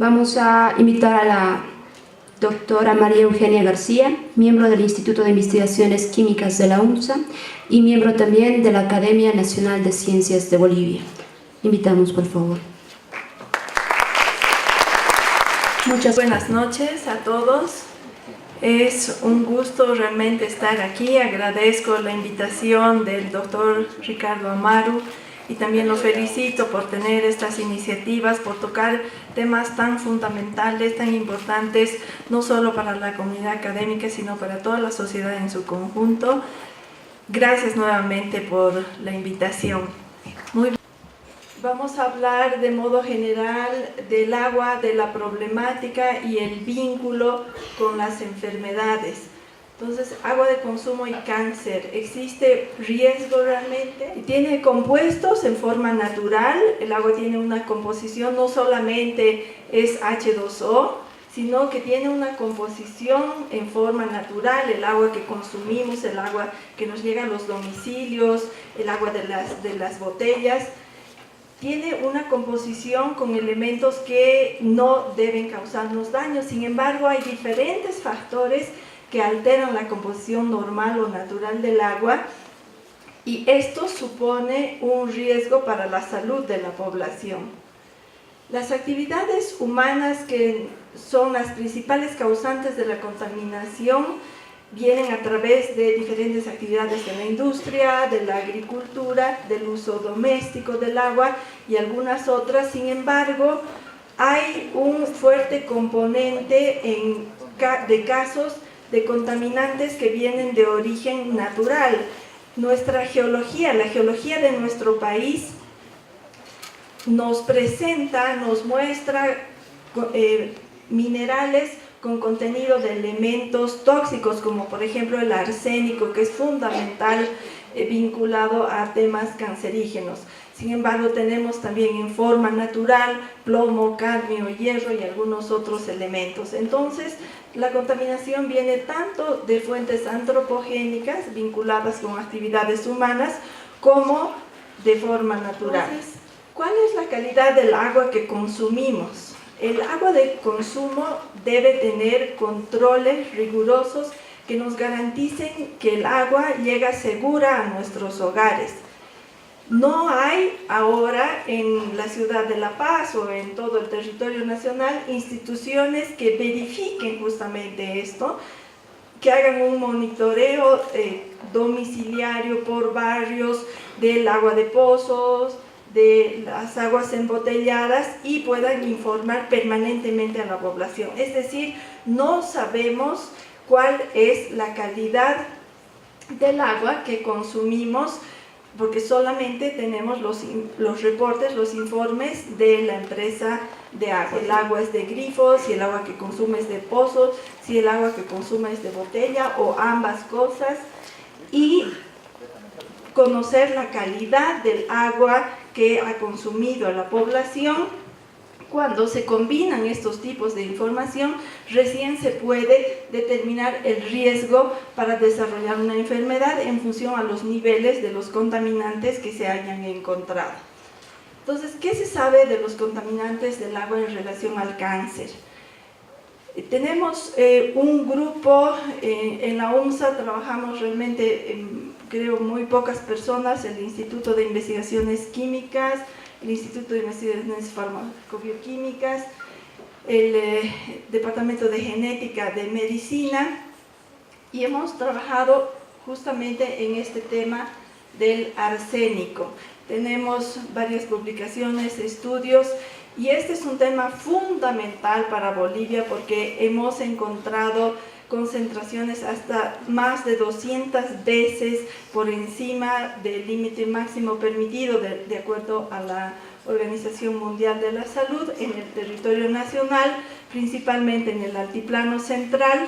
Vamos a invitar a la doctora María Eugenia García, miembro del Instituto de Investigaciones Químicas de la UNSA y miembro también de la Academia Nacional de Ciencias de Bolivia. Invitamos, por favor. Muchas buenas noches a todos. Es un gusto realmente estar aquí. Agradezco la invitación del doctor Ricardo Amaru y también lo felicito por tener estas iniciativas, por tocar temas tan fundamentales, tan importantes, no solo para la comunidad académica, sino para toda la sociedad en su conjunto. Gracias nuevamente por la invitación. Vamos a hablar de modo general del agua, de la problemática y el vínculo con las enfermedades. Entonces, agua de consumo y cáncer. ¿Existe riesgo realmente? Tiene compuestos en forma natural. El agua tiene una composición, no solamente es H2O, sino que tiene una composición en forma natural. El agua que consumimos, el agua que nos llega a los domicilios, el agua de las botellas, tiene una composición con elementos que no deben causarnos daño. Sin embargo, hay diferentes factores que alteran la composición normal o natural del agua y esto supone un riesgo para la salud de la población. Las actividades humanas que son las principales causantes de la contaminación vienen a través de diferentes actividades de la industria, de la agricultura, del uso doméstico del agua y algunas otras. Sin embargo, hay un fuerte componente de casos de contaminantes que vienen de origen natural. Nuestra geología, la geología de nuestro país, nos presenta, nos muestra minerales con contenido de elementos tóxicos, como por ejemplo el arsénico, que es fundamental vinculado a temas cancerígenos. Sin embargo, tenemos también en forma natural plomo, cadmio, hierro y algunos otros elementos. Entonces, la contaminación viene tanto de fuentes antropogénicas vinculadas con actividades humanas como de forma natural. Entonces, ¿cuál es la calidad del agua que consumimos? El agua de consumo debe tener controles rigurosos que nos garanticen que el agua llega segura a nuestros hogares. No hay ahora en la ciudad de La Paz o en todo el territorio nacional instituciones que verifiquen justamente esto, que hagan un monitoreo domiciliario por barrios del agua de pozos, de las aguas embotelladas y puedan informar permanentemente a la población. Es decir, no sabemos cuál es la calidad del agua que consumimos porque solamente tenemos los reportes, los informes de la empresa de agua. El agua es de grifo, si el agua que consume es de pozo, si el agua que consume es de botella o ambas cosas, y conocer la calidad del agua que ha consumido la población. Cuando se combinan estos tipos de información, recién se puede determinar el riesgo para desarrollar una enfermedad en función a los niveles de los contaminantes que se hayan encontrado. Entonces, ¿qué se sabe de los contaminantes del agua en relación al cáncer? Tenemos un grupo, en la UNSA trabajamos realmente, creo, muy pocas personas, el Instituto de Investigaciones Químicas, el Instituto de Investigaciones Farmacobioquímicas, el Departamento de Genética de Medicina, y hemos trabajado justamente en este tema del arsénico. Tenemos varias publicaciones, estudios, y este es un tema fundamental para Bolivia porque hemos encontrado concentraciones hasta más de 200 veces por encima del límite máximo permitido de acuerdo a la Organización Mundial de la Salud en el territorio nacional, principalmente en el altiplano central.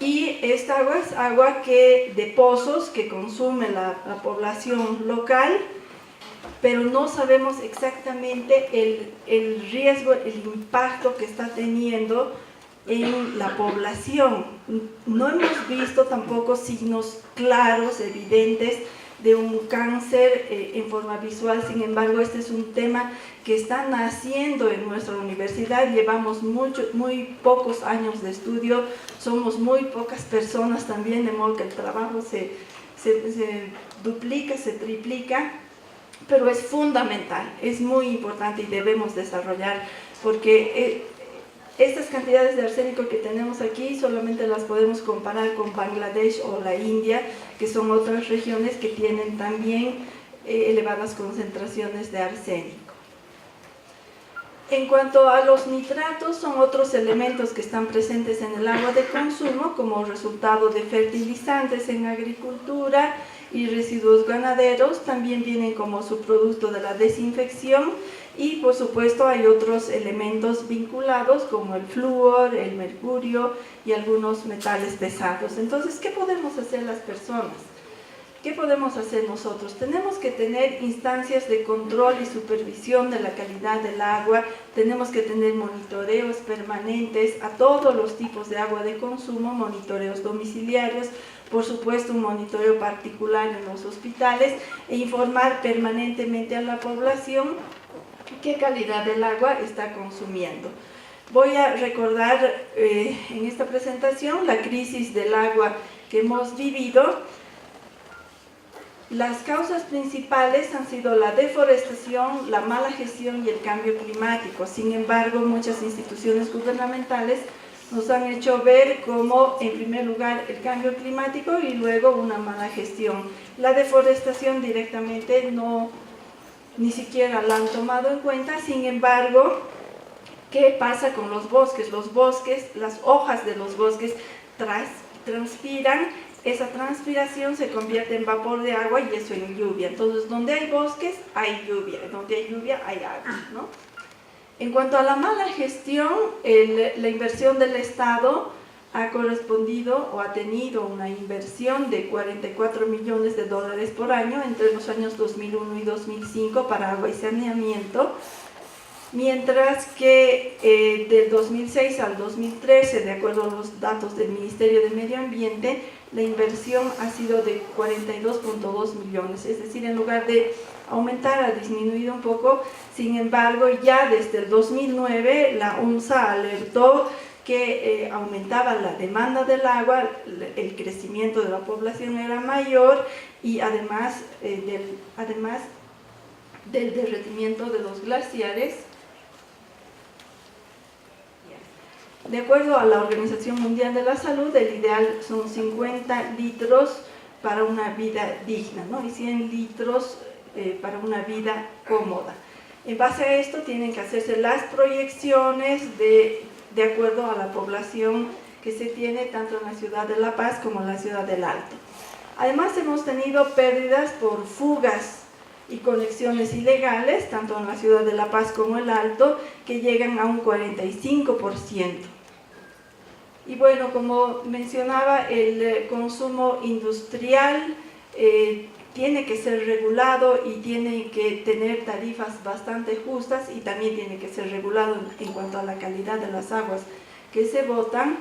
Y esta agua es agua de pozos que consume la población local, pero no sabemos exactamente el riesgo, el impacto que está teniendo en la población. No hemos visto tampoco signos claros, evidentes, de un cáncer en forma visual. Sin embargo, este es un tema que está naciendo en nuestra universidad. Llevamos muy pocos años de estudio, somos muy pocas personas también, de modo que el trabajo se duplica, se triplica, pero es fundamental, es muy importante y debemos desarrollar, porque estas cantidades de arsénico que tenemos aquí solamente las podemos comparar con Bangladesh o la India, que son otras regiones que tienen también elevadas concentraciones de arsénico. En cuanto a los nitratos, son otros elementos que están presentes en el agua de consumo como resultado de fertilizantes en agricultura y residuos ganaderos. También vienen como subproducto de la desinfección y por supuesto hay otros elementos vinculados como el flúor, el mercurio y algunos metales pesados. Entonces, ¿qué podemos hacer las personas? ¿Qué podemos hacer nosotros? Tenemos que tener instancias de control y supervisión de la calidad del agua, tenemos que tener monitoreos permanentes a todos los tipos de agua de consumo, monitoreos domiciliarios, por supuesto un monitoreo particular en los hospitales e informar permanentemente a la población qué calidad del agua está consumiendo. Voy a recordar en esta presentación la crisis del agua que hemos vivido. Las causas principales han sido la deforestación, la mala gestión y el cambio climático. Sin embargo, muchas instituciones gubernamentales nos han hecho ver como, en primer lugar, el cambio climático y luego una mala gestión. La deforestación directamente ni siquiera la han tomado en cuenta. Sin embargo, ¿qué pasa con los bosques? Los bosques, las hojas de los bosques transpiran. Esa transpiración se convierte en vapor de agua y eso en lluvia. Entonces, donde hay bosques, hay lluvia. Donde hay lluvia, hay agua, ¿no? En cuanto a la mala gestión, la inversión del Estado ha correspondido o ha tenido una inversión de 44 millones de dólares por año entre los años 2001 y 2005 para agua y saneamiento, mientras que del 2006 al 2013, de acuerdo a los datos del Ministerio de Medio Ambiente, la inversión ha sido de 42.2 millones, es decir, en lugar de aumentar ha disminuido un poco. Sin embargo, ya desde el 2009 la UNSA alertó que aumentaba la demanda del agua, el crecimiento de la población era mayor y además del derretimiento de los glaciares. De acuerdo a la Organización Mundial de la Salud, el ideal son 50 litros para una vida digna, ¿no? Y 100 litros para una vida cómoda. En base a esto tienen que hacerse las proyecciones de acuerdo a la población que se tiene tanto en la ciudad de La Paz como en la ciudad del Alto. Además hemos tenido pérdidas por fugas y conexiones ilegales, tanto en la ciudad de La Paz como el Alto, que llegan a un 45%. Y bueno, como mencionaba, el consumo industrial tiene que ser regulado y tiene que tener tarifas bastante justas y también tiene que ser regulado en cuanto a la calidad de las aguas que se botan.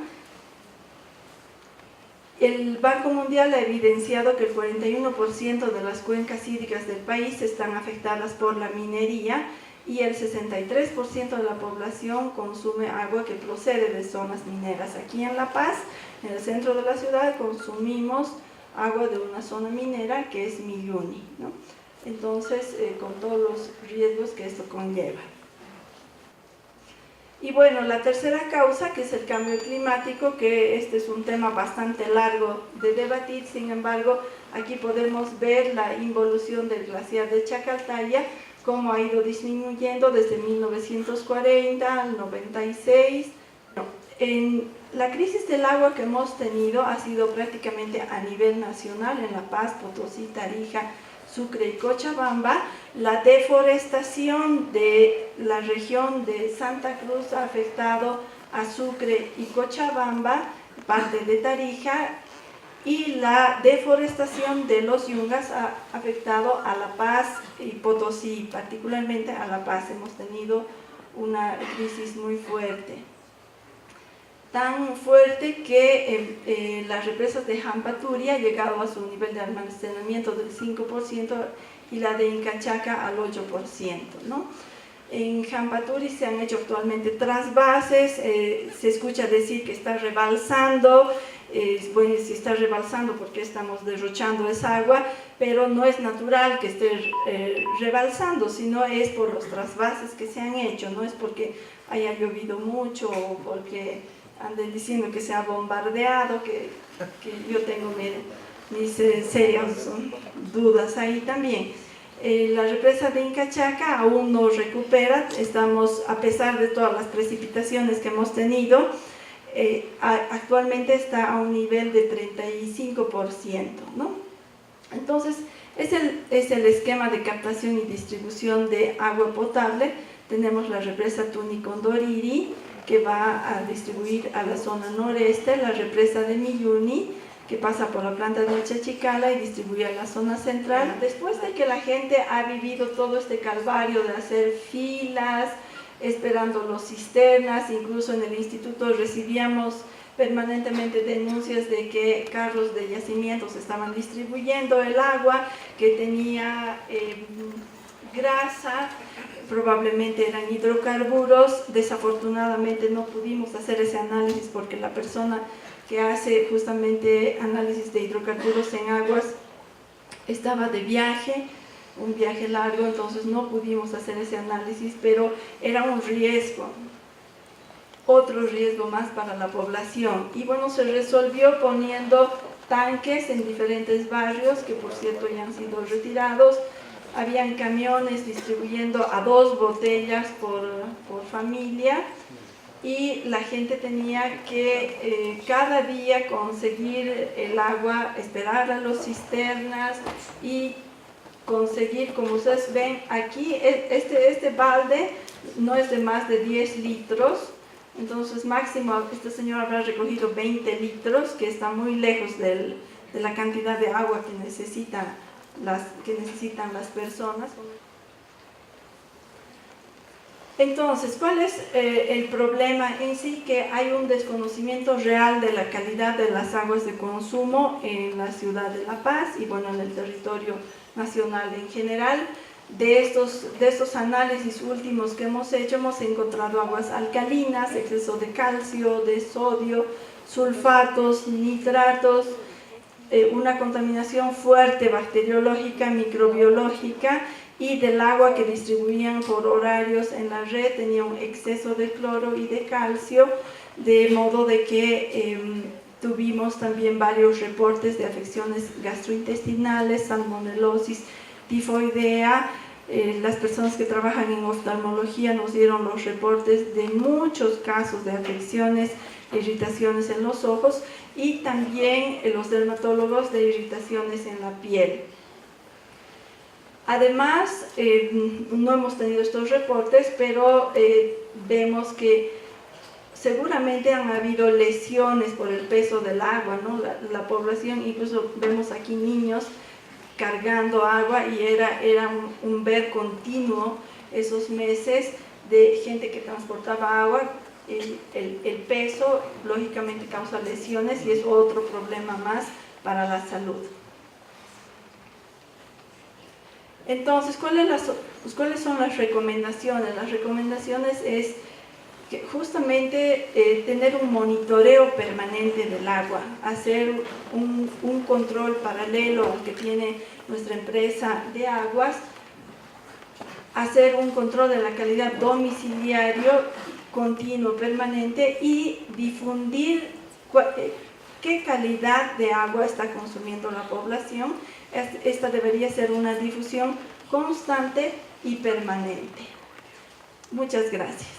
El Banco Mundial ha evidenciado que el 41% de las cuencas hídricas del país están afectadas por la minería y el 63% de la población consume agua que procede de zonas mineras. Aquí en La Paz, en el centro de la ciudad, consumimos agua de una zona minera que es Milluni, ¿no? Entonces, con todos los riesgos que esto conlleva. Y bueno, la tercera causa, que es el cambio climático, que este es un tema bastante largo de debatir. Sin embargo, aquí podemos ver la involución del glaciar de Chacaltaya, cómo ha ido disminuyendo desde 1940 al 96. En la crisis del agua que hemos tenido ha sido prácticamente a nivel nacional en La Paz, Potosí, Tarija, Sucre y Cochabamba. La deforestación de la región de Santa Cruz ha afectado a Sucre y Cochabamba, parte de Tarija, y la deforestación de los yungas ha afectado a La Paz y Potosí, particularmente a La Paz. Hemos tenido una crisis muy fuerte. tan fuerte que las represas de Jampaturi ha llegado a su nivel de almacenamiento del 5% y la de Incachaca al 8%, ¿no? En Jampaturi se han hecho actualmente trasvases, se escucha decir que está rebalsando, bueno, si está rebalsando porque estamos derrochando esa agua, pero no es natural que esté rebalsando, sino es por los trasvases que se han hecho, no es porque haya llovido mucho o porque anden diciendo que se ha bombardeado, que yo tengo mis serias dudas ahí también. La represa de Incachaca aún no recupera, estamos, a pesar de todas las precipitaciones que hemos tenido, actualmente está a un nivel de 35%, ¿no? Entonces, es el esquema de captación y distribución de agua potable. Tenemos la represa Tunicondoriri, que va a distribuir a la zona noreste, la represa de Miyuni, que pasa por la planta de Chachicala y distribuye a la zona central. Después de que la gente ha vivido todo este calvario de hacer filas, esperando los cisternas, incluso en el instituto recibíamos permanentemente denuncias de que carros de yacimientos estaban distribuyendo el agua, que tenía grasa, probablemente eran hidrocarburos. Desafortunadamente no pudimos hacer ese análisis porque la persona que hace justamente análisis de hidrocarburos en aguas estaba de viaje, un viaje largo, entonces no pudimos hacer ese análisis, pero era un riesgo, otro riesgo más para la población. Y bueno, se resolvió poniendo tanques en diferentes barrios, que por cierto ya han sido retirados. Habían camiones distribuyendo a 2 botellas por familia, y la gente tenía que cada día conseguir el agua, esperar a los cisternas y conseguir, como ustedes ven aquí, este balde no es de más de 10 litros, entonces máximo este señor habrá recogido 20 litros, que está muy lejos de la cantidad de agua que necesitan las personas. Entonces, ¿cuál es el problema en sí? Que hay un desconocimiento real de la calidad de las aguas de consumo en la ciudad de La Paz y bueno, en el territorio nacional en general. De estos análisis últimos que hemos hecho, hemos encontrado aguas alcalinas, exceso de calcio, de sodio, sulfatos, nitratos, una contaminación fuerte bacteriológica, microbiológica, y del agua que distribuían por horarios en la red tenía un exceso de cloro y de calcio, de modo de que tuvimos también varios reportes de afecciones gastrointestinales, salmonelosis, tifoidea. Las personas que trabajan en oftalmología nos dieron los reportes de muchos casos de afecciones, irritaciones en los ojos, y también los dermatólogos de irritaciones en la piel. Además, no hemos tenido estos reportes, pero vemos que seguramente han habido lesiones por el peso del agua, ¿no? La población, incluso vemos aquí niños cargando agua, y era un ver continuo esos meses de gente que transportaba agua. El peso lógicamente causa lesiones y es otro problema más para la salud. Entonces, ¿cuáles son las recomendaciones? Las recomendaciones es que justamente tener un monitoreo permanente del agua, hacer un control paralelo al que tiene nuestra empresa de aguas, hacer un control de la calidad domiciliario, continuo, permanente, y difundir qué calidad de agua está consumiendo la población. Esta debería ser una difusión constante y permanente. Muchas gracias.